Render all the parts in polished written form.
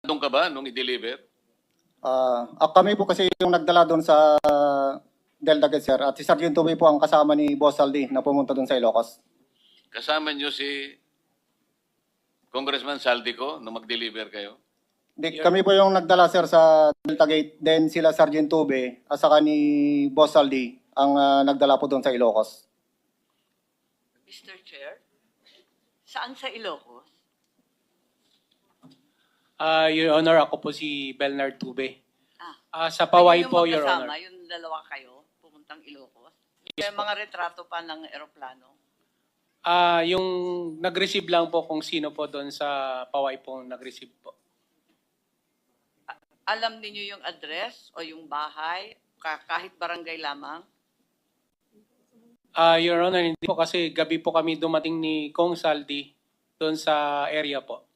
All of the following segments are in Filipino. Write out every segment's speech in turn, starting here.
Doon ka ba nung i-deliver? Kami po kasi yung nagdala doon sa Delta Gate, sir. At si Sergeant Tubay po ang kasama ni Boss Saldi na pumunta doon sa Ilocos. Kasama niyo si Congressman Saldico nung mag-deliver kayo? Kami po yung nagdala, sir, sa Delta Gate. Then sila Sergeant Tubay at saka ni Boss Saldi ang nagdala po doon sa Ilocos. Mr. Chair, saan sa Ilocos? Your Honor, ako po si Belnard Tube. Ah, Sa Paway kayo yung po, Your magkasama, Honor. yung dalawa kayo, pumuntang Ilocos? Yes May po. mga retrato pa ng eroplano? Yung nag-receive lang po kung sino po doon sa Paway po nag-receive po. Alam niyo yung address o yung bahay, kahit barangay lamang? Your Honor, hindi po kasi gabi po kami dumating ni Kong Saldi doon sa area po.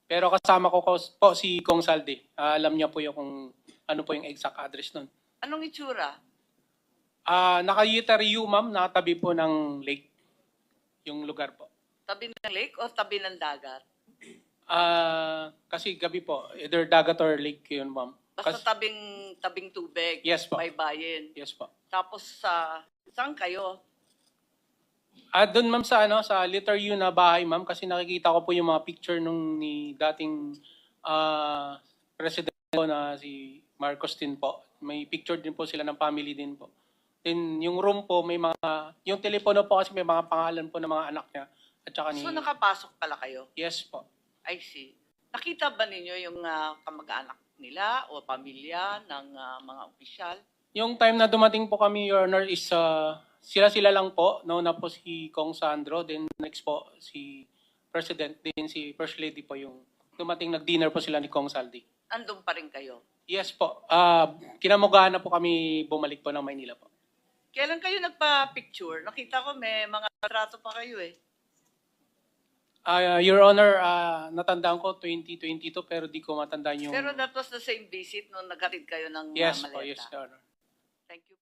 Pero kasama ko po si Kong Saldi. Alam niya po yung kung ano po yung exact address nun. Anong itsura? Naka-Yutariu, ma'am, nakatabi po ng lake. Yung lugar po. Tabi ng lake o tabi ng dagat? Kasi gabi po, either dagat or lake yun, ma'am. Basta tabing tubig, Yes po. may bayin. Yes po. Tapos saan kayo? Doon ma'am sa letter U na bahay ma'am kasi nakikita ko po yung mga picture nung ni dating president po na si Marcos din po. May picture din po sila ng family din po. Then yung room po may mga, yung telepono po kasi may mga pangalan po ng mga anak niya at saka ni... So nakapasok pala kayo? Yes po. I see. Nakita ba ninyo yung kamag-anak nila o pamilya ng mga opisyal? Yung time na dumating po kami, Your Honor, is sila lang po. Nauna po si Kong Sandro, then next po si President, then si First Lady po yung dumating, nag-dinner po sila ni Kong Saldi. Andun pa rin kayo? Yes po. Kinamugahan na po kami bumalik po ng Maynila po. Kailan kayo nagpa-picture? Nakita ko may mga retrato pa kayo eh. Your Honor, natandaan ko 2022 pero di ko matandaan yung... Pero that was the same visit nung naghatid kayo ng Yes maleta. po, yes, Your Honor. Thank you.